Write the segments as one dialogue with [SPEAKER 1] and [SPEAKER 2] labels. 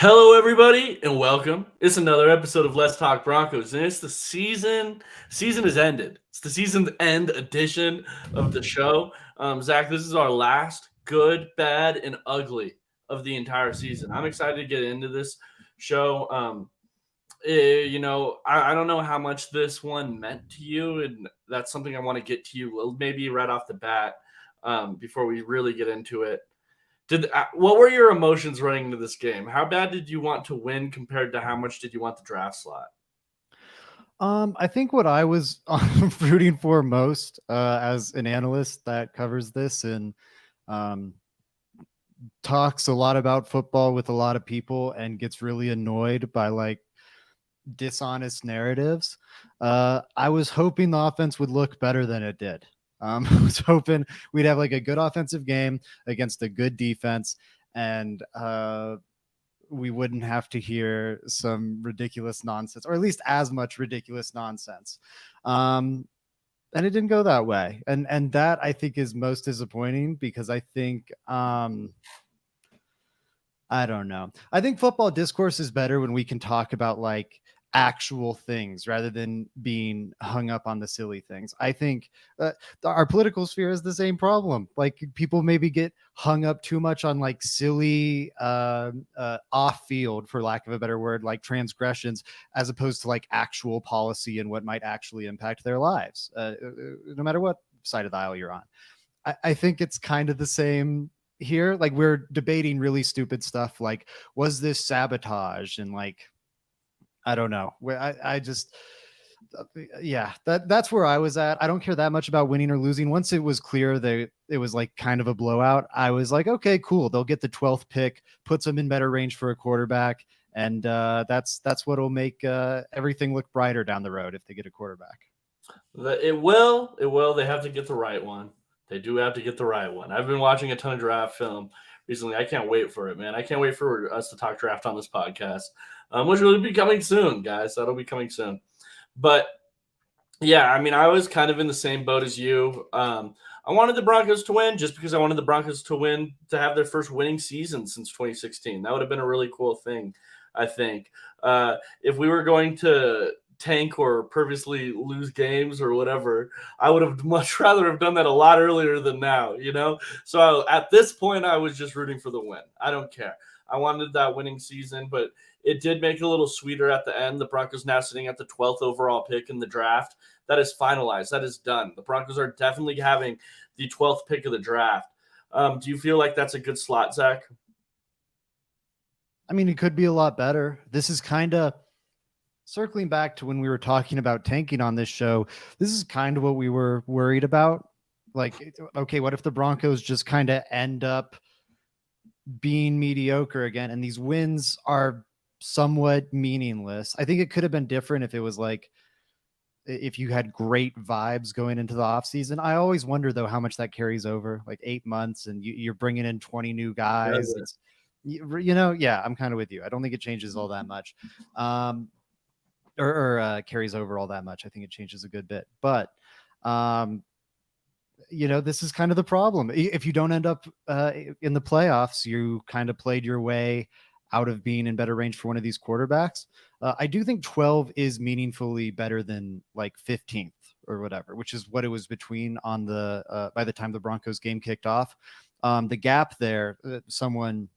[SPEAKER 1] Hello, everybody, and welcome. It's another episode of Let's Talk Broncos, and it's the season is ended. It's the season end edition of the show. Zach, this is our last good, bad, and ugly of the entire season. I'm excited to get into this show. I don't know how much this one meant to you, and that's something I want to get to you maybe right off the bat before we really get into it. What were your emotions running into this game? How bad did you want to win compared to how much did you want the draft slot?
[SPEAKER 2] I think what I was rooting for most as an analyst that covers this and um, talks a lot about football with a lot of people and gets really annoyed by like dishonest narratives. I was hoping the offense would look better than it did. I was hoping we'd have like a good offensive game against a good defense, and we wouldn't have to hear some ridiculous nonsense, or at least as much ridiculous nonsense. And it didn't go that way, and that I think is most disappointing because I think I don't know. I think football discourse is better when we can talk about like actual things rather than being hung up on the silly things. I think our political sphere is the same problem. Like people maybe get hung up too much on like silly off field, for lack of a better word, like transgressions, as opposed to like actual policy and what might actually impact their lives, no matter what side of the aisle you're on. I think it's kind of the same here. Like we're debating really stupid stuff like, was this sabotage? And like, I don't know. I just, yeah, that's where I was at. I don't care that much about winning or losing. Once it was clear that it was like kind of a blowout, I was like, okay, cool. They'll get the 12th pick, puts them in better range for a quarterback. And that's what'll make everything look brighter down the road if they get a quarterback.
[SPEAKER 1] It will. It will. They have to get the right one. They do have to get the right one. I've been watching a ton of draft film recently. I can't wait for it, man. I can't wait for us to talk draft on this podcast, which will be coming soon, guys. That'll be coming soon. But yeah, I mean, I was kind of in the same boat as you. I wanted the Broncos to win just because I wanted the Broncos to win to have their first winning season since 2016. That would have been a really cool thing, I think. If we were going to tank or purposely lose games or whatever, I would have much rather have done that a lot earlier than now, you know? So at this point, I was just rooting for the win. I don't care. I wanted that winning season, but it did make it a little sweeter at the end. The Broncos now sitting at the 12th overall pick in the draft. That is finalized. That is done. The Broncos are definitely having the 12th pick of the draft. Do you feel like that's a good slot, Zach?
[SPEAKER 2] I mean, it could be a lot better. This is kind of circling back to when we were talking about tanking on this show. This is kind of what we were worried about. Like, okay, what if the Broncos just kind of end up being mediocre again and these wins are somewhat meaningless? I think it could have been different if it was like, if you had great vibes going into the offseason. I always wonder though how much that carries over, like 8 months, and you're bringing in 20 new guys.
[SPEAKER 1] Never.
[SPEAKER 2] It's, you know, yeah, I'm kind of with you. I don't think it changes all that much. Or carries over all that much. I think it changes a good bit, but this is kind of the problem. If you don't end up in the playoffs, you kind of played your way out of being in better range for one of these quarterbacks. I do think 12 is meaningfully better than like 15th or whatever, which is what it was between on the by the time the Broncos game kicked off. The gap there, someone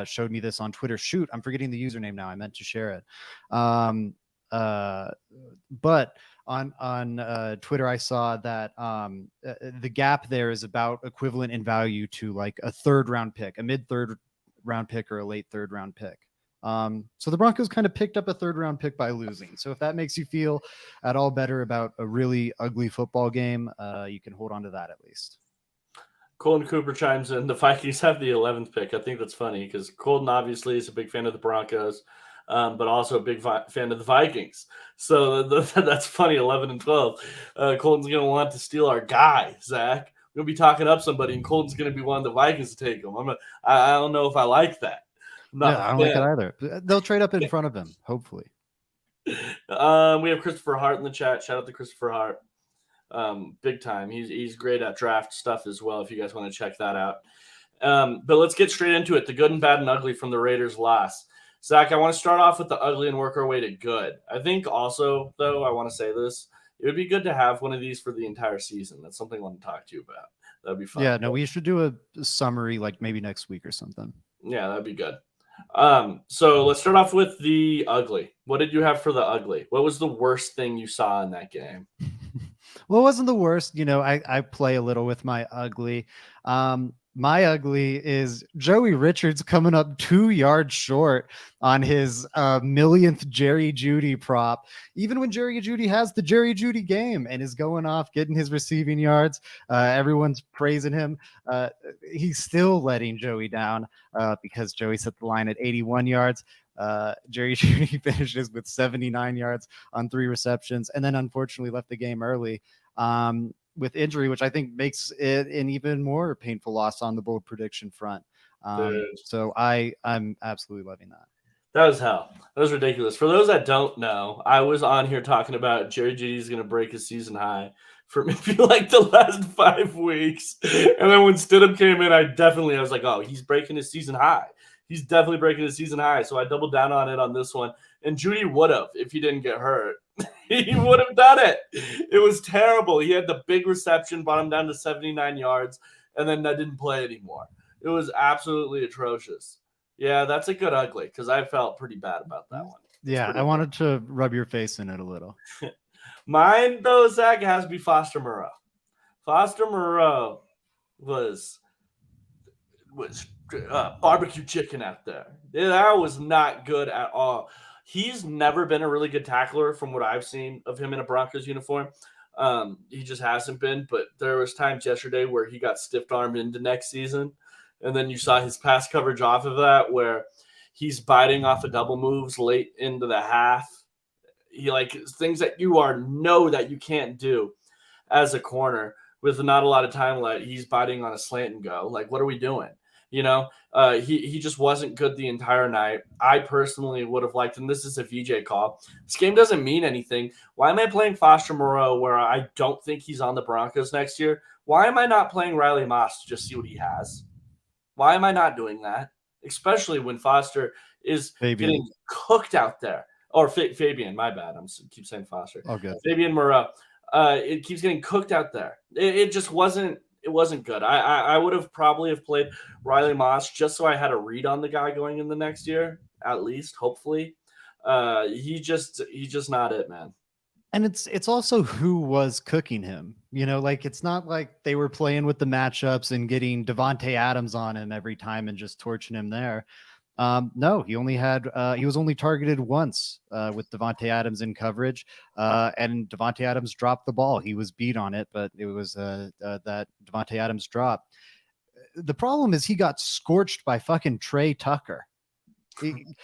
[SPEAKER 2] showed me this on Twitter. Shoot, I'm forgetting the username now. I meant to share it. But on Twitter, I saw that the gap there is about equivalent in value to like a third round pick, a mid third round pick, or a late third round pick. So the Broncos kind of picked up a third round pick by losing. So if that makes you feel at all better about a really ugly football game, you can hold on to that at least.
[SPEAKER 1] Colton Cooper chimes in. The Vikings have the 11th pick. I think that's funny because Colton obviously is a big fan of the Broncos, but also a big fan of the Vikings. So that's funny, 11 and 12. Colton's going to want to steal our guy, Zach. We're going to be talking up somebody, and Colton's going to be one of the Vikings to take him. I don't know if I like that.
[SPEAKER 2] Yeah, I don't like it either. They'll trade up in front of him, hopefully.
[SPEAKER 1] We have Christopher Hart in the chat. Shout out to Christopher Hart. Big time. He's great at draft stuff as well, if you guys want to check that out. But let's get straight into it. The good and bad and ugly from the Raiders' loss. Zach, I want to start off with the ugly and work our way to good. I think also, though, I want to say this. It would be good to have one of these for the entire season. That's something I want to talk to you about. That'd be fun.
[SPEAKER 2] Yeah, no, we should do a summary like maybe next week or something.
[SPEAKER 1] Yeah, that'd be good. So let's start off with the ugly. What did you have for the ugly? What was the worst thing you saw in that game?
[SPEAKER 2] Well, it wasn't the worst. I play a little with my ugly. My ugly is Joey Richards coming up 2 yards short on his millionth Jerry Jeudy prop. Even when Jerry Jeudy has the Jerry Jeudy game and is going off, getting his receiving yards, everyone's praising him. He's still letting Joey down because Joey set the line at 81 yards. Jerry Jeudy finishes with 79 yards on 3 receptions, and then unfortunately left the game early with injury, which I think makes it an even more painful loss on the bold prediction front. So I'm absolutely loving that.
[SPEAKER 1] That was hell. That was ridiculous. For those that don't know, I was on here talking about Jerry Jeudy's going to break his season high for maybe like the last 5 weeks. And then when Stidham came in, I was like, oh, he's breaking his season high. He's definitely breaking his season high. So I doubled down on it on this one. And Jeudy would have if he didn't get hurt. He would have done it. It was terrible. He had the big reception, brought him down to 79 yards, and then I didn't play anymore. It was absolutely atrocious. Yeah, that's a good ugly because I felt pretty bad about that one.
[SPEAKER 2] Yeah, I wanted to rub your face in it a little.
[SPEAKER 1] Mine, though, Zach, has to be Foster Moreau. Foster Moreau was barbecue chicken out there. That was not good at all. He's never been a really good tackler from what I've seen of him in a Broncos uniform. He just hasn't been, but there was times yesterday where he got stiff-armed into next season, and then you saw his pass coverage off of that where he's biting off of double moves late into the half. He things that know that you can't do as a corner with not a lot of time left. He's biting on a slant and go. Like, what are we doing? He just wasn't good the entire night. I personally would have liked, and this is a VJ call, this game doesn't mean anything. Why am I playing Foster Moreau where I don't think he's on the Broncos next year? Why am I not playing Riley Moss to just see what he has? Why am I not doing that? Especially when Foster is getting cooked out there. Or Fabian, my bad. Keep saying Foster.
[SPEAKER 2] Oh, good.
[SPEAKER 1] Fabian Moreau. It keeps getting cooked out there. It just wasn't. It wasn't good. I would have probably have played Riley Moss just so I had a read on the guy going in the next year, at least, hopefully. He just not it, man.
[SPEAKER 2] And it's also who was cooking him. It's not like they were playing with the matchups and getting Devontae Adams on him every time and just torching him there. No, he was only targeted once with Devontae Adams in coverage, and Devontae Adams dropped the ball. He was beat on it, but it was that Devontae Adams drop. The problem is he got scorched by fucking Trey Tucker. In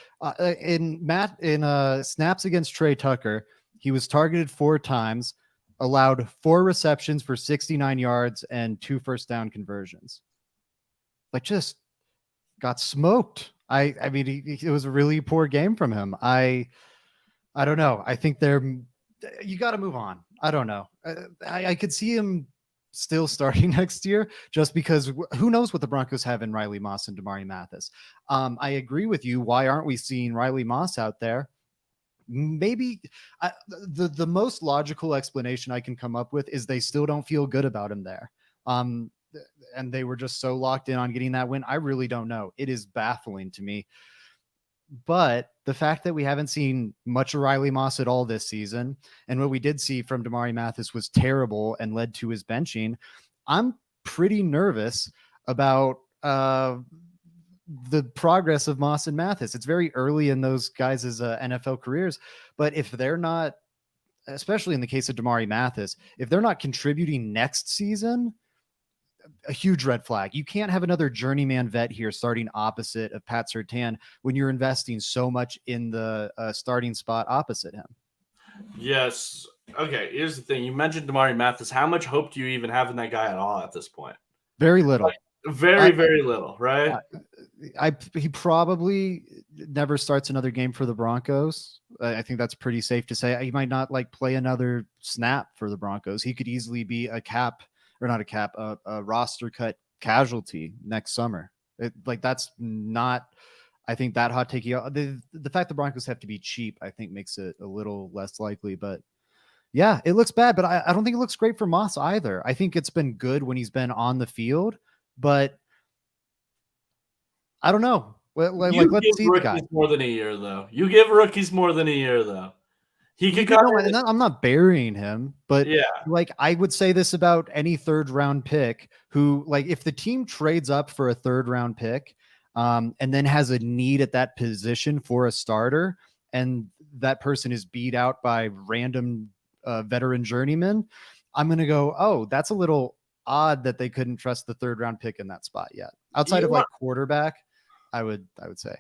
[SPEAKER 2] snaps against Trey Tucker, he was targeted 4 times, allowed 4 receptions for 69 yards and 2 first down conversions. Just got smoked. I mean, it was a really poor game from him. I don't know. I think you got to move on. I don't know. I could see him still starting next year just because who knows what the Broncos have in Riley Moss and Damari Mathis. I agree with you. Why aren't we seeing Riley Moss out there? Maybe the most logical explanation I can come up with is they still don't feel good about him there. And they were just so locked in on getting that win. I really don't know. It is baffling to me. But the fact that we haven't seen much of Riley Moss at all this season, and what we did see from Damari Mathis was terrible and led to his benching, I'm pretty nervous about the progress of Moss and Mathis. It's very early in those guys' NFL careers, but if they're not, especially in the case of Damari Mathis, if they're not contributing next season, a huge red flag. You can't have another journeyman vet here starting opposite of Pat Surtain when you're investing so much in the starting spot opposite him.
[SPEAKER 1] Yes. Okay, here's the thing. You mentioned Damari Mathis. How much hope do you even have in that guy at all at this point?
[SPEAKER 2] Very little.
[SPEAKER 1] Very little, right?
[SPEAKER 2] He probably never starts another game for the Broncos. I think that's pretty safe to say. He might not play another snap for the Broncos. He could easily be a roster cut casualty next summer. That's not, I think that hot take, the fact the Broncos have to be cheap, I think makes it a little less likely. But yeah, it looks bad, but I don't think it looks great for Moss either. I think it's been good when he's been on the field, but I don't know. Like,
[SPEAKER 1] You
[SPEAKER 2] let's
[SPEAKER 1] give
[SPEAKER 2] see the guy.
[SPEAKER 1] rookies more than a year, though. You give rookies more than a year, though. He
[SPEAKER 2] You
[SPEAKER 1] could
[SPEAKER 2] could
[SPEAKER 1] come
[SPEAKER 2] no,
[SPEAKER 1] in.
[SPEAKER 2] and I'm not burying him, but
[SPEAKER 1] Yeah.
[SPEAKER 2] like I would say this about any third round pick who, like, if the team trades up for a third round pick, and then has a need at that position for a starter, and that person is beat out by random veteran journeyman, I'm gonna go, oh, that's a little odd that they couldn't trust the third round pick in that spot yet. Outside
[SPEAKER 1] You
[SPEAKER 2] of
[SPEAKER 1] know,
[SPEAKER 2] like quarterback, I would say.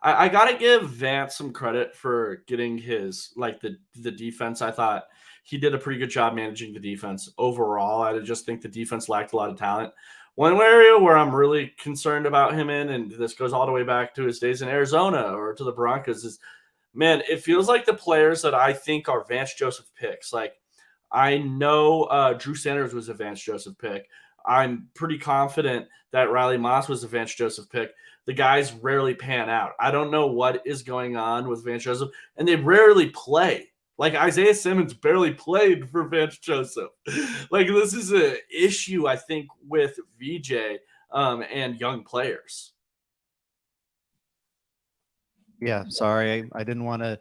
[SPEAKER 1] I gotta give Vance some credit for getting his the defense. I thought he did a pretty good job managing the defense overall. I just think the defense lacked a lot of talent. One area where I'm really concerned about him in, and this goes all the way back to his days in Arizona or to the Broncos, is man, it feels like the players that I think are Vance Joseph picks. Like I know Drew Sanders was a Vance Joseph pick. I'm pretty confident that Riley Moss was a Vance Joseph pick. The guys rarely pan out. I don't know what is going on with Vance Joseph, and they rarely play. Like Isaiah Simmons barely played for Vance Joseph. Like this is an issue, I think, with VJ and young players.
[SPEAKER 2] Yeah, sorry, I didn't want to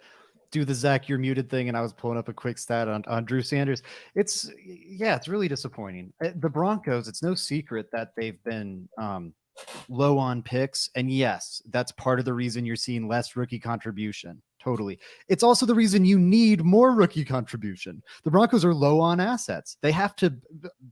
[SPEAKER 2] do the Zach, you're muted thing, and I was pulling up a quick stat on Drew Sanders. It's really disappointing. The Broncos, it's no secret that they've been low on picks. And yes, that's part of the reason you're seeing less rookie contribution. Totally. It's also the reason you need more rookie contribution. The Broncos are low on assets. They have to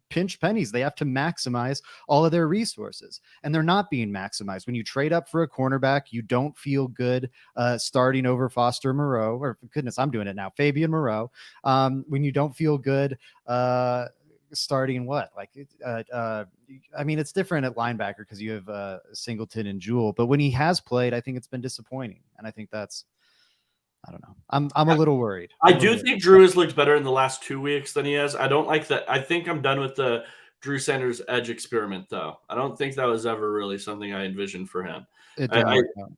[SPEAKER 2] pinch pennies. They have to maximize all of their resources, and they're not being maximized. When you trade up for a cornerback, you don't feel good starting over Foster Moreau, or goodness, I'm doing it now, Fabian Moreau. When you don't feel good starting what I mean, it's different at linebacker because you have Singleton and Jewell, but when he has played, I think it's been disappointing, and I think that's, I don't know, I'm a little worried.
[SPEAKER 1] I do think Drew has looked better in the last 2 weeks than he has. I don't like that. I think I'm done with the Drew Sanders edge experiment, though. I don't think that was ever really something I envisioned for him.
[SPEAKER 2] It didn't work out.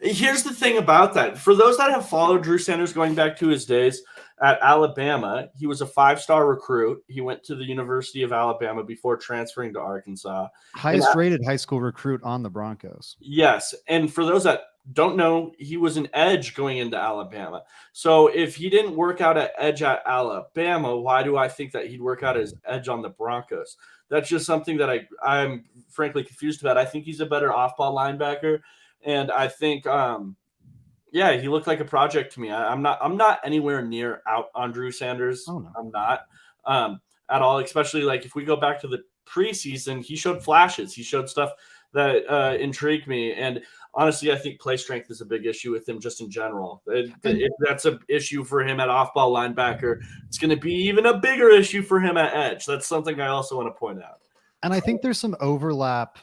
[SPEAKER 1] Here's the thing about that. For those that have followed Drew Sanders going back to his days at Alabama, he was a 5-star recruit. He went to the University of Alabama before transferring to Arkansas.
[SPEAKER 2] Highest rated high school recruit on the Broncos.
[SPEAKER 1] Yes. And for those that don't know, he was an edge going into Alabama. So if he didn't work out at edge at Alabama, why do I think that he'd work out as edge on the Broncos? That's just something that I'm frankly confused about. I think he's a better off-ball linebacker. And I think, yeah, he looked like a project to me. I'm not anywhere near out on Drew Sanders.
[SPEAKER 2] Oh, no.
[SPEAKER 1] I'm not at all. Especially like if we go back to the preseason, he showed flashes. He showed stuff that intrigued me. And honestly, I think play strength is a big issue with him just in general. If that's an issue for him at off-ball linebacker, it's going to be even a bigger issue for him at edge. That's something I also want to point out.
[SPEAKER 2] And I think there's some overlap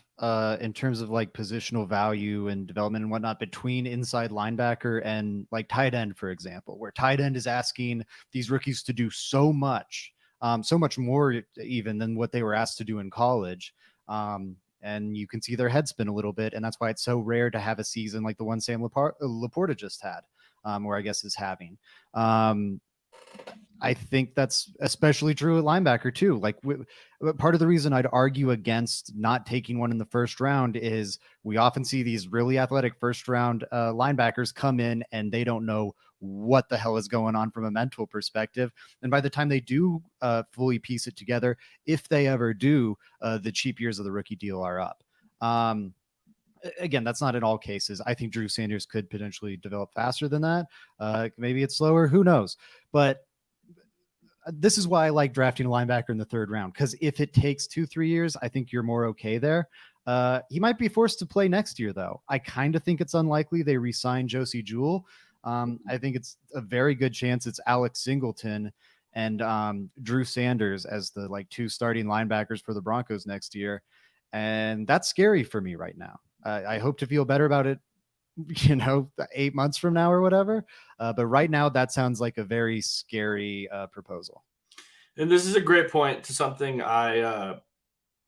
[SPEAKER 2] in terms of like positional value and development and whatnot between inside linebacker and like tight end, for example, where tight end is asking these rookies to do so much more even than what they were asked to do in college. And you can see their head spin a little bit. And that's why it's so rare to have a season like the one Sam Laporta just had, or I guess is having. I think that's especially true at linebacker too. Like part of the reason I'd argue against not taking one in the first round is we often see these really athletic first round linebackers come in and they don't know what the hell is going on from a mental perspective. And by the time they do fully piece it together, if they ever do, the cheap years of the rookie deal are up. Again, that's not in all cases. I think Drew Sanders could potentially develop faster than that. Maybe it's slower. Who knows? But this is why I like drafting a linebacker in the third round, because if it takes 2-3 years, I think you're more okay there. He might be forced to play next year, though. I kind of think it's unlikely they re-sign Josie Jewell. I think it's a very good chance it's Alex Singleton and Drew Sanders as the like two starting linebackers for the Broncos next year. And that's scary for me right now. I hope to feel better about it, 8 months from now or whatever. But right now, that sounds like a very scary proposal.
[SPEAKER 1] And this is a great point to something I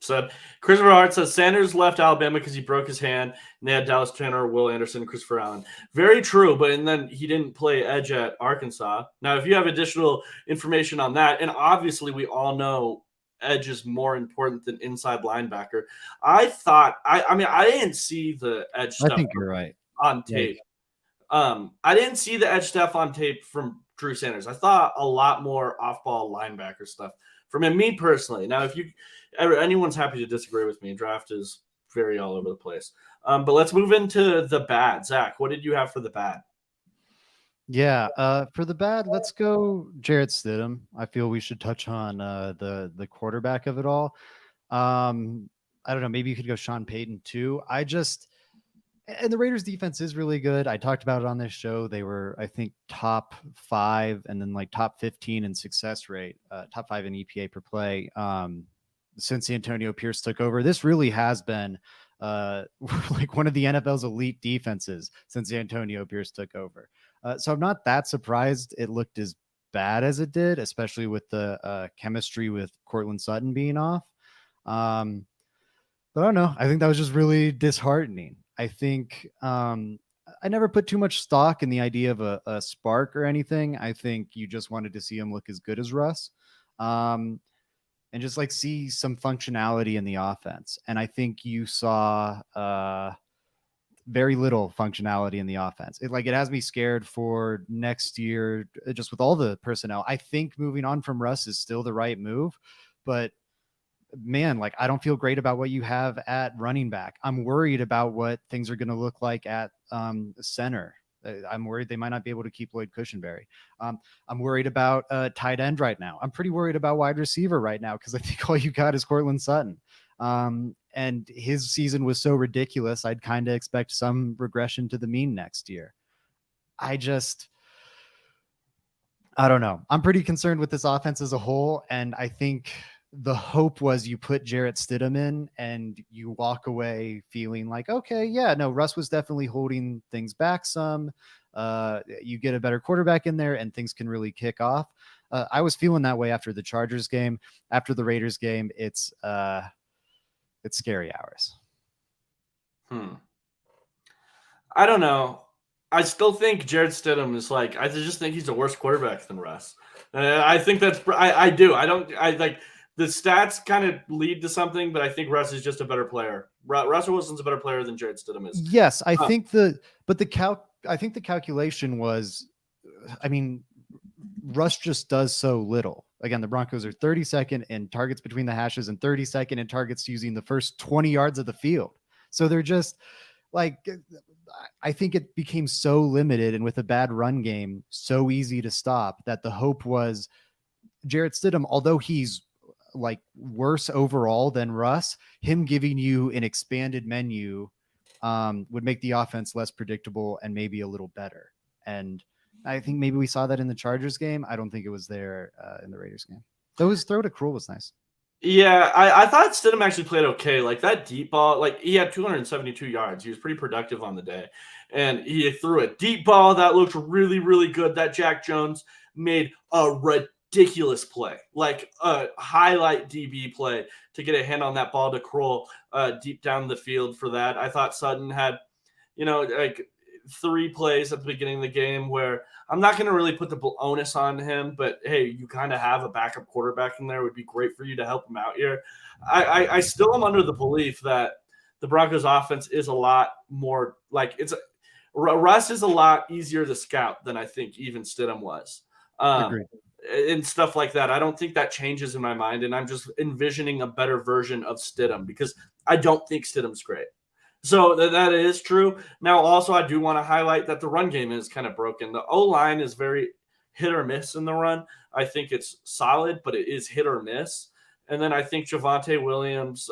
[SPEAKER 1] said. Christopher Hart says Sanders left Alabama because he broke his hand, and they had Dallas Turner, Will Anderson, and Christopher Allen. Very true, but and then he didn't play edge at Arkansas. Now, if you have additional information on that, and obviously we all know edge is more important than inside linebacker. I thought I mean I didn't see the edge
[SPEAKER 2] I
[SPEAKER 1] stuff
[SPEAKER 2] think you're right.
[SPEAKER 1] on tape. I didn't see the edge stuff on tape from Drew Sanders. I thought a lot more off-ball linebacker stuff from him. Me personally. Now, if anyone's happy to disagree with me, draft is very all over the place. But let's move into the bad. Zach, what did you have for the bad?
[SPEAKER 2] Yeah, for the bad, let's go Jarrett Stidham. I feel we should touch on the quarterback of it all. I don't know, maybe you could go Sean Payton too. And the Raiders defense is really good. I talked about it on this show. They were, I think, top 5 and then like top 15 in success rate, top 5 in EPA per play since Antonio Pierce took over. This really has been like one of the NFL's elite defenses since Antonio Pierce took over. So I'm not that surprised it looked as bad as it did, especially with the chemistry with Cortland Sutton being off. But I don't know. I think that was just really disheartening. I think I never put too much stock in the idea of a spark or anything. I think you just wanted to see him look as good as Russ and just like see some functionality in the offense. And I think you saw very little functionality in the offense. It has me scared for next year, just with all the personnel. I think moving on from Russ is still the right move, but man, like I don't feel great about what you have at running back. I'm worried about what things are going to look like at center. I'm worried they might not be able to keep Lloyd Cushenberry. I'm worried about tight end right now. I'm pretty worried about wide receiver right now because I think all you got is Cortland Sutton. And his season was so ridiculous, I'd kind of expect some regression to the mean next year. I don't know. I'm pretty concerned with this offense as a whole, and I think the hope was you put Jarrett Stidham in and you walk away feeling like, okay, yeah, no, Russ was definitely holding things back some. You get a better quarterback in there and things can really kick off. I was feeling that way after the Chargers game. After the Raiders game, it's scary hours.
[SPEAKER 1] I don't know. I still think Jarrett Stidham is like, I just think he's a worse quarterback than Russ. I think I do. I like the stats kind of lead to something, but I think Russ is just a better player. Russell Wilson's a better player than Jarrett Stidham is.
[SPEAKER 2] Yes, I think I think the calculation was, I mean, Russ just does so little. Again, the Broncos are 32nd in targets between the hashes and 32nd in targets using the first 20 yards of the field. So they're just like, I think it became so limited and with a bad run game, so easy to stop that the hope was Jarrett Stidham, although he's like worse overall than Russ, him giving you an expanded menu would make the offense less predictable and maybe a little better. And I think maybe we saw that in the Chargers game. I don't think it was there in the Raiders game. Though his throw to Krul was nice.
[SPEAKER 1] Yeah, I thought Stidham actually played okay. Like that deep ball, like he had 272 yards. He was pretty productive on the day. And he threw a deep ball that looked really, really good. That Jack Jones made a ridiculous play, like a highlight DB play to get a hand on that ball to Krul deep down the field for that. I thought Sutton had, like 3 plays at the beginning of the game where I'm not going to really put the onus on him, but hey, you kind of have a backup quarterback in there. It would be great for you to help him out here. I still am under the belief that the Broncos offense is a lot more like Russ is a lot easier to scout than I think even Stidham was.
[SPEAKER 2] Agreed.
[SPEAKER 1] And stuff like that. I don't think that changes in my mind. And I'm just envisioning a better version of Stidham because I don't think Stidham's great. So that is true. Now, also, I do want to highlight that the run game is kind of broken. The O-line is very hit or miss in the run. I think it's solid, but it is hit or miss. And then I think Javonte Williams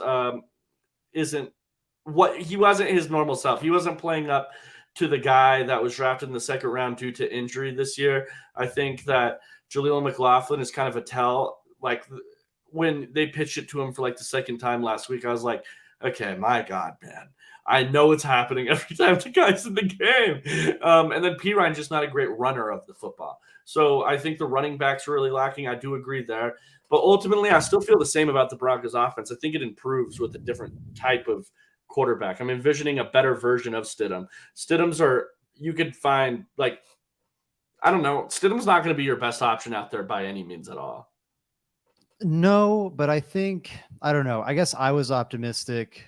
[SPEAKER 1] he wasn't his normal self. He wasn't playing up to the guy that was drafted in the second round due to injury this year. I think that Jaleel McLaughlin is kind of a tell. Like when they pitched it to him for like the second time last week, I was like, okay, my God, man. I know it's happening every time the guy's in the game. And then P. Ryan just not a great runner of the football. So I think the running backs are really lacking. I do agree there. But ultimately, I still feel the same about the Broncos offense. I think it improves with a different type of quarterback. I'm envisioning a better version of Stidham. You could find, like, I don't know. Stidham's not going to be your best option out there by any means at all.
[SPEAKER 2] No, but I don't know. I guess I was optimistic.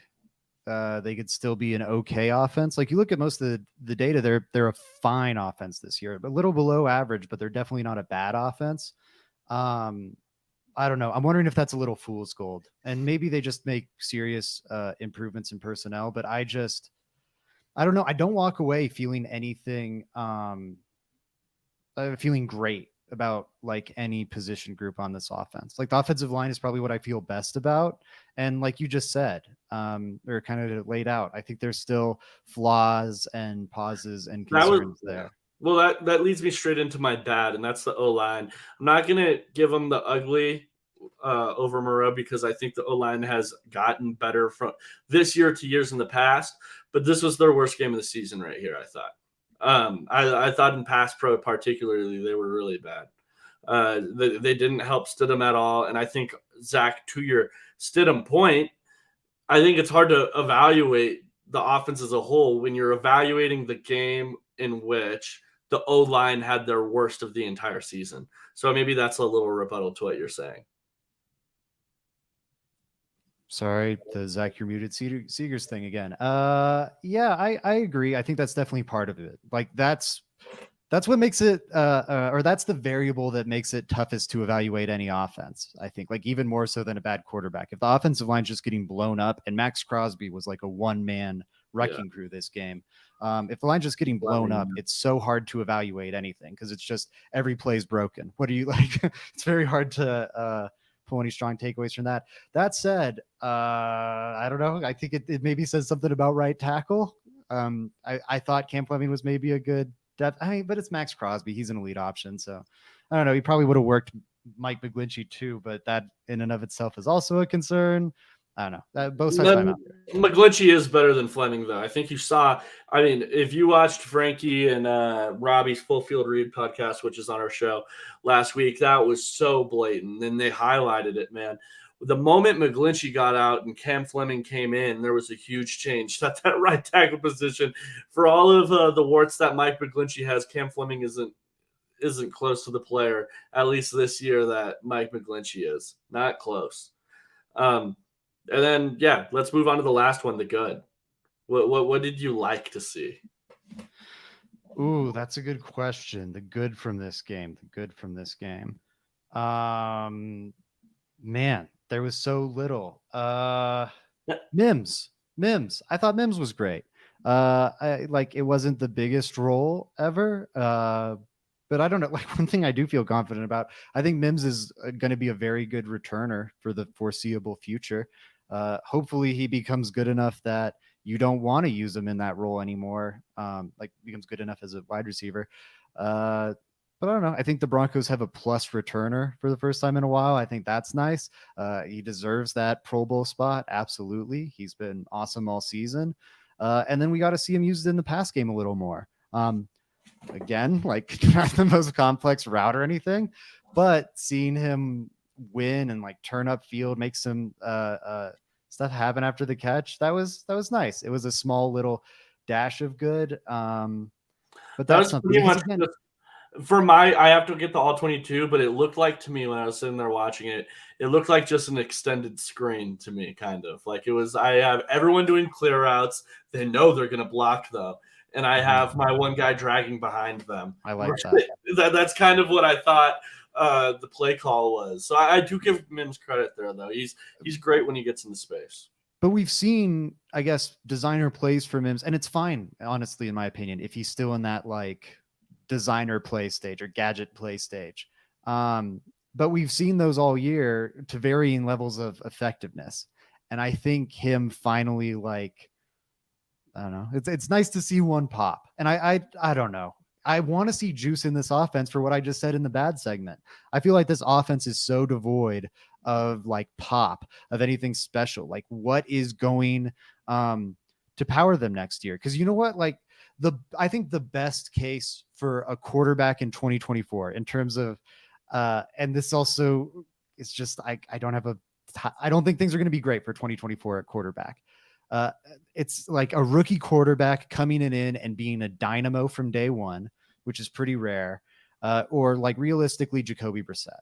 [SPEAKER 2] They could still be an okay offense. Like, you look at most of the data, they're a fine offense this year, a little below average, but they're definitely not a bad offense. I don't know. I'm wondering if that's a little fool's gold, and maybe they just make serious improvements in personnel. But I don't know. I don't walk away feeling anything, feeling great about like any position group on this offense. Like, the offensive line is probably what I feel best about. And like you just said, or kind of laid out, I think there's still flaws and pauses and concerns there.
[SPEAKER 1] Well, that leads me straight into my bad, and that's the O-line. I'm not going to give them the ugly over Moreau, because I think the O-line has gotten better from this year to years in the past, but this was their worst game of the season right here, I thought. I thought in pass pro particularly, they were really bad. They didn't help Stidham at all, and I think, Zach, to your Stidham point, I think it's hard to evaluate the offense as a whole when you're evaluating the game in which the O-line had their worst of the entire season. So maybe that's a little rebuttal to what you're saying.
[SPEAKER 2] Sorry, the Zach, you're muted Seegers thing again. Yeah, I agree. I think that's definitely part of it. Like, that's what makes it, or that's the variable that makes it toughest to evaluate any offense. I think, like, even more so than a bad quarterback. If the offensive line's just getting blown up, and Max Crosby was like a one-man wrecking crew this game. If the line's just getting blown up, it's so hard to evaluate anything, because it's just every play's broken. What do you like? It's very hard to pull any strong takeaways from that. That said, I don't know. I think it maybe says something about right tackle. I thought Cam Fleming was maybe a good depth. But it's Max Crosby. He's an elite option. So I don't know. He probably would have worked Mike McGlinchey too, but that in and of itself is also a concern. I don't know. Both sides of my mouth.
[SPEAKER 1] McGlinchey is better than Fleming, though. I think you saw. I mean, if you watched Frankie and Robbie's Full Field Read podcast, which is on our show last week, that was so blatant. And they highlighted it, man. The moment McGlinchey got out and Cam Fleming came in, there was a huge change at that right tackle position. For all of the warts that Mike McGlinchey has, Cam Fleming isn't close to the player, at least this year, that Mike McGlinchey is. Not close. And then, yeah, let's move on to the last one, the good. What did you like to see?
[SPEAKER 2] Ooh, that's a good question. The good from this game. Man, there was so little. Mims. I thought Mims was great. It wasn't the biggest role ever. But I don't know. Like, one thing I do feel confident about, I think Mims is going to be a very good returner for the foreseeable future. Hopefully he becomes good enough that you don't want to use him in that role anymore. Becomes good enough as a wide receiver. But I don't know. I think the Broncos have a plus returner for the first time in a while. I think that's nice. He deserves that Pro Bowl spot. Absolutely. He's been awesome all season. And then we got to see him used in the pass game a little more. Again, like, not the most complex route or anything, but seeing him win and like turn up field, make some stuff happen after the catch, that was nice. It was a small little dash of good. But that's something.
[SPEAKER 1] Pretty much I have to get the all 22, but it looked like to me when I was sitting there watching it, it looked like just an extended screen to me, kind of like it was. I have everyone doing clear routes. They know they're going to block though. And I have my one guy dragging behind them.
[SPEAKER 2] I like
[SPEAKER 1] that. That's kind of what I thought the play call was. So I do give Mims credit there, though. He's great when he gets into space.
[SPEAKER 2] But we've seen, I guess, designer plays for Mims, and it's fine, honestly, in my opinion, if he's still in that like designer play stage or gadget play stage. But we've seen those all year to varying levels of effectiveness. And I think him finally, like, I don't know. It's nice to see one pop. And I don't know. I want to see juice in this offense for what I just said in the bad segment. I feel like this offense is so devoid of like pop, of anything special. Like, what is going to power them next year? Because you know what? Like, I think the best case for a quarterback in 2024 in terms of and this also it's just I don't have I don't think things are going to be great for 2024 at quarterback. It's like a rookie quarterback coming in and being a dynamo from day one, which is pretty rare. Or like realistically, Jacoby Brissett.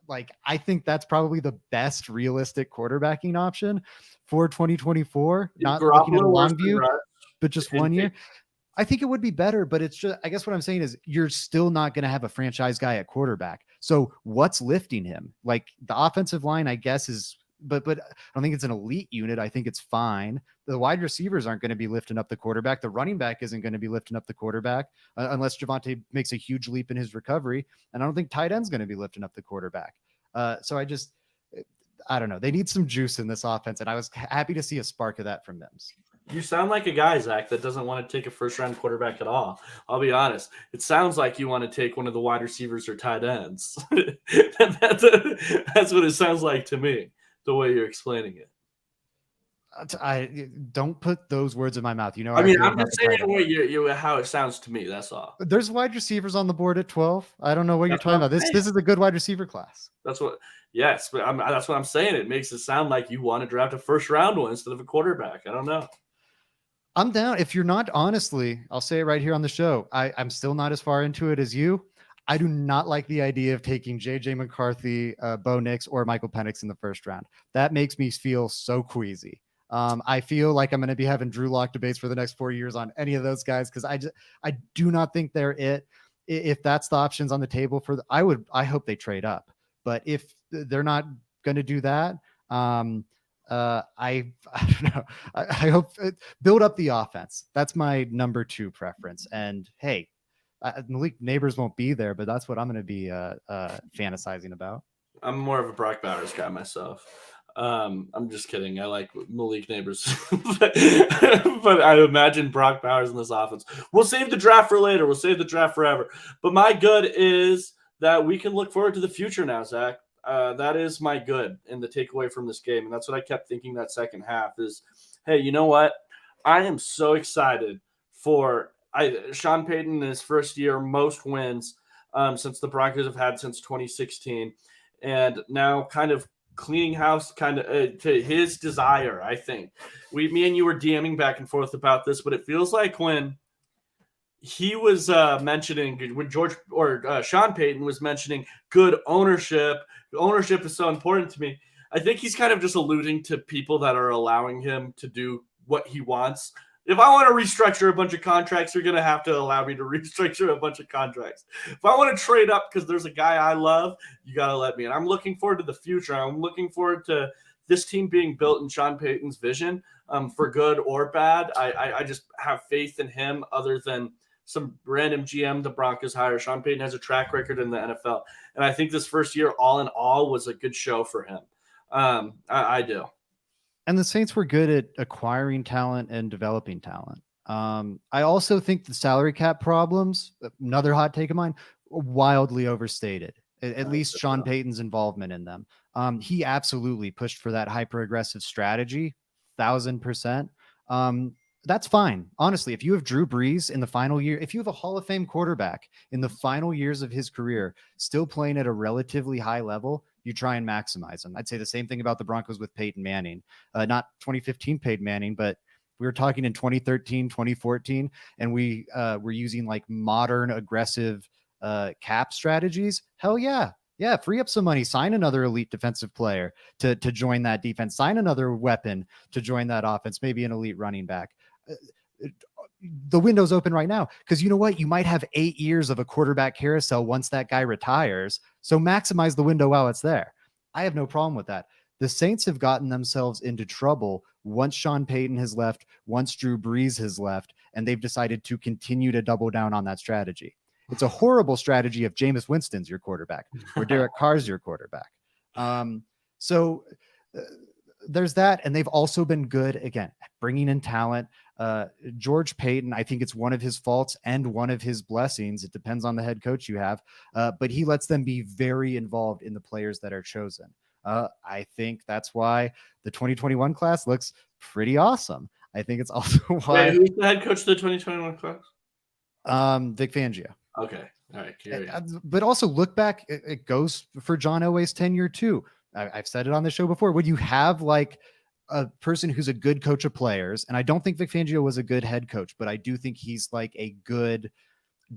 [SPEAKER 2] Like, I think that's probably the best realistic quarterbacking option for 2024.
[SPEAKER 1] Is
[SPEAKER 2] Not looking at a
[SPEAKER 1] Garoppolo worse
[SPEAKER 2] long
[SPEAKER 1] than
[SPEAKER 2] view,
[SPEAKER 1] Russ?
[SPEAKER 2] but just
[SPEAKER 1] In
[SPEAKER 2] 1 year. I think it would be better, but it's just, I guess what I'm saying is you're still not going to have a franchise guy at quarterback. So what's lifting him? Like the offensive line, I guess but I don't think it's an elite unit. I think it's fine. The wide receivers aren't going to be lifting up the quarterback. The running back isn't going to be lifting up the quarterback unless Javonte makes a huge leap in his recovery. And I don't think tight end's going to be lifting up the quarterback. So I don't know. They need some juice in this offense. And I was happy to see a spark of that from Mims.
[SPEAKER 1] You sound like a guy, Zach, that doesn't want to take a first-round quarterback at all. I'll be honest. It sounds like you want to take one of the wide receivers or tight ends. That's what it sounds like to me, the way you're explaining it.
[SPEAKER 2] I don't put those words in my mouth. You know,
[SPEAKER 1] I mean, I'm just saying how it sounds to me. That's all.
[SPEAKER 2] There's wide receivers on the board at 12. I don't know what you're talking about. This is a good wide receiver class.
[SPEAKER 1] That's what. Yes, but that's what I'm saying. It makes it sound like you want to draft a first-round one instead of a quarterback. I don't know.
[SPEAKER 2] I'm down. If you're not, honestly, I'll say it right here on the show. I'm still not as far into it as you. I do not like the idea of taking JJ McCarthy, Bo Nix, or Michael Penix in the first round. That makes me feel so queasy. I feel like I'm going to be having Drew Lock debates for the next 4 years on any of those guys because I do not think they're it. If that's the options on the table I hope they trade up. But if they're not going to do that, I don't know. I hope build up the offense. That's my number 2 preference. And hey, Malik Neighbors won't be there, but that's what I'm going to be fantasizing about.
[SPEAKER 1] I'm more of a Brock Bowers guy myself. I'm just kidding. I like Malik Neighbors, but I imagine Brock Bowers in this offense. We'll save the draft for later. We'll save the draft forever. But my good is that we can look forward to the future now, Zach. That is my good and the takeaway from this game. And that's what I kept thinking that second half is, hey, you know what? I am so excited for Sean Payton in his first year, most wins since the Broncos have had since 2016. And now kind of cleaning house kind of to his desire, I think. Me and you were DMing back and forth about this, but it feels like when he was mentioning when Sean Payton was mentioning good ownership is so important to me. I think he's kind of just alluding to people that are allowing him to do what he wants. If I want to restructure a bunch of contracts, you're going to have to allow me to restructure a bunch of contracts. If I want to trade up because there's a guy I love, you got to let me. And I'm looking forward to the future. I'm looking forward to this team being built in Sean Payton's vision for good or bad. I just have faith in him other than some random GM the Broncos hire. Sean Payton has a track record in the NFL. And I think this first year, all in all, was a good show for him. I do.
[SPEAKER 2] And the Saints were good at acquiring talent and developing talent. I also think the salary cap problems, another hot take of mine, wildly overstated, at least Sean Payton's involvement in them. He absolutely pushed for that hyper-aggressive strategy, 1,000%. That's fine. Honestly, if you have Drew Brees in the final year, if you have a Hall of Fame quarterback in the final years of his career, still playing at a relatively high level, you try and maximize them. I'd say the same thing about the Broncos with Peyton Manning, not 2015 Peyton Manning, but we were talking in 2013, 2014, and we were using like modern aggressive cap strategies. Hell yeah. Yeah, free up some money, sign another elite defensive player to join that defense, sign another weapon to join that offense, maybe an elite running back. The window's open right now because you know what? You might have 8 years of a quarterback carousel once that guy retires. So maximize the window while it's there. I have no problem with that. The Saints have gotten themselves into trouble once Sean Payton has left, once Drew Brees has left, and they've decided to continue to double down on that strategy. It's a horrible strategy if Jameis Winston's your quarterback or Derek Carr's your quarterback. So there's that. And they've also been good, again, at bringing in talent. George Payton, I think it's one of his faults and one of his blessings. It depends on the head coach you have, but he lets them be very involved in the players that are chosen. I think that's why the 2021 class looks pretty awesome. I think it's also why.
[SPEAKER 1] Wait, who's the head coach of the 2021 class?
[SPEAKER 2] Vic Fangio.
[SPEAKER 1] Okay. All right.
[SPEAKER 2] But also look back, it goes for John Elway's tenure too. I've said it on the show before. Would you have like a person who's a good coach of players? And I don't think Vic Fangio was a good head coach, but I do think he's like a good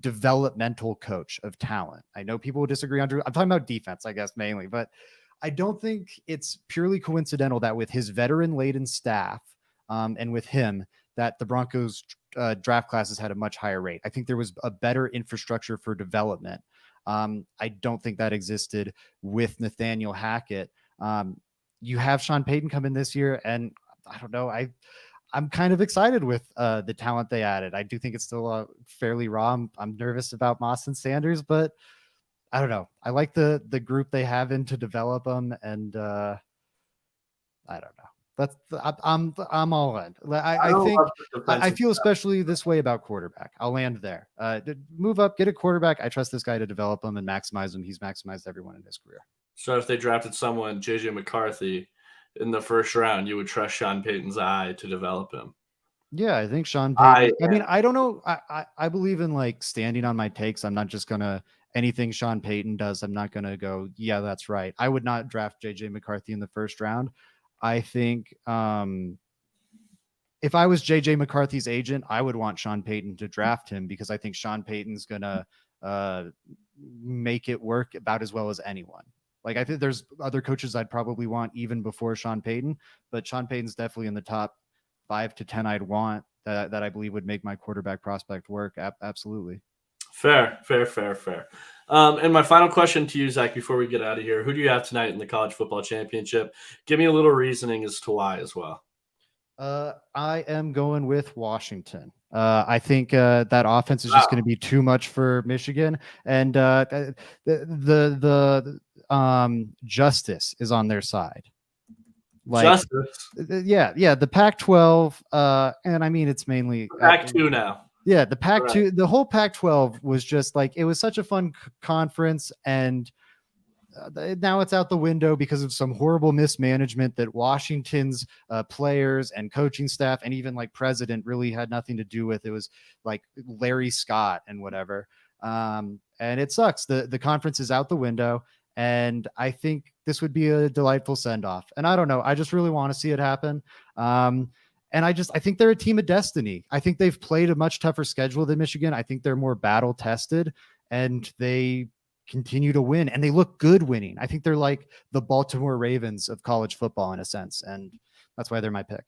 [SPEAKER 2] developmental coach of talent. I know people will disagree on Drew. I'm talking about defense, I guess, mainly, but I don't think it's purely coincidental that with his veteran-laden staff and with him, that the Broncos draft classes had a much higher rate. I think there was a better infrastructure for development. I don't think that existed with Nathaniel Hackett. You have Sean Payton come in this year, and I don't know. I'm kind of excited with the talent they added. I do think it's still fairly raw. I'm nervous about Moss and Sanders, but I don't know. I like the group they have in to develop them, and I don't know. I'm all in. I feel especially this way about quarterback. I'll land there. Move up, get a quarterback. I trust this guy to develop him and maximize him. He's maximized everyone in his career.
[SPEAKER 1] So if they drafted someone, JJ McCarthy, in the first round, you would trust Sean Payton's eye to develop him.
[SPEAKER 2] Yeah, I think Sean Payton. I mean, I don't know. I believe in like standing on my takes. I'm not just gonna anything Sean Payton does. I'm not gonna go, yeah, that's right. I would not draft JJ McCarthy in the first round. I think if I was JJ McCarthy's agent, I would want Sean Payton to draft him because I think Sean Payton's gonna make it work about as well as anyone. Like I think there's other coaches I'd probably want even before Sean Payton, but Sean Payton's definitely in the top 5 to 10 I'd want that I believe would make my quarterback prospect work. Absolutely.
[SPEAKER 1] Fair. And my final question to you, Zach, before we get out of here, who do you have tonight in the college football championship? Give me a little reasoning as to why as well.
[SPEAKER 2] I am going with Washington. I think that offense is just going to be too much for Michigan, and the justice is on their side. Like,
[SPEAKER 1] justice,
[SPEAKER 2] yeah, the Pac-12, and I mean it's mainly
[SPEAKER 1] Pac-2 now.
[SPEAKER 2] Yeah, the Pac-2, the whole Pac-12 was just like it was such a fun conference, and now it's out the window because of some horrible mismanagement that Washington's players and coaching staff and even like president really had nothing to do with. It was like Larry Scott and whatever. And it sucks. The conference is out the window. And I think this would be a delightful send-off. And I don't know. I just really want to see it happen. And I think they're a team of destiny. I think they've played a much tougher schedule than Michigan. I think they're more battle tested and they continue to win and they look good winning. I think they're like the Baltimore Ravens of college football in a sense. And that's why they're my pick.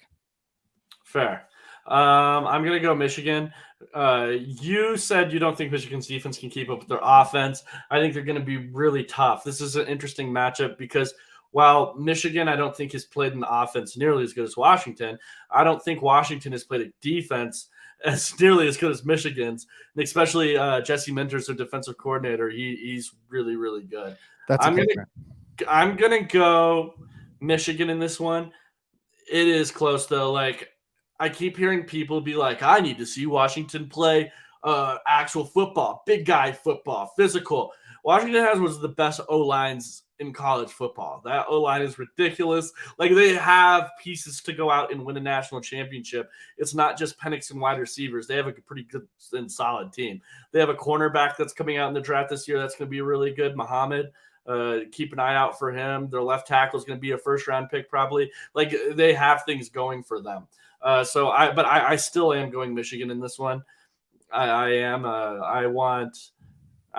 [SPEAKER 1] Fair. I'm going to go Michigan. You said you don't think Michigan's defense can keep up with their offense. I think they're going to be really tough. This is an interesting matchup because while Michigan, I don't think has played an offense nearly as good as Washington, I don't think Washington has played a defense as nearly as good as Michigan's, and especially Jesse Minter's their defensive coordinator. He's really, really good. I'm gonna go Michigan in this one. It is close though. Like I keep hearing people be like, I need to see Washington play actual football, big guy football, physical. Washington has one of the best O-lines in college football. That O-line is ridiculous. Like they have pieces to go out and win a national championship. It's not just Penix and wide receivers. They have a pretty good and solid team. They have a cornerback that's coming out in the draft this year. That's going to be really good. Muhammad, keep an eye out for him. Their left tackle is going to be a first-round pick probably. Like they have things going for them. So I still am going Michigan in this one. I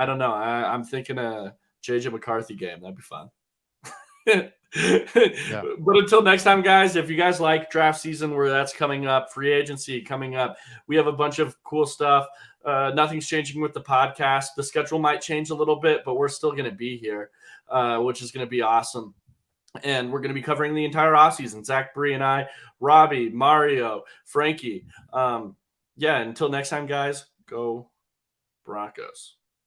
[SPEAKER 1] don't know. I'm thinking a JJ McCarthy game. That'd be fun. Yeah. But until next time, guys, if you guys like draft season where that's coming up, free agency coming up, we have a bunch of cool stuff. Nothing's changing with the podcast. The schedule might change a little bit, but we're still going to be here, which is going to be awesome. And we're going to be covering the entire offseason. Zach, Bree, and I, Robbie, Mario, Frankie. Until next time, guys, go Broncos.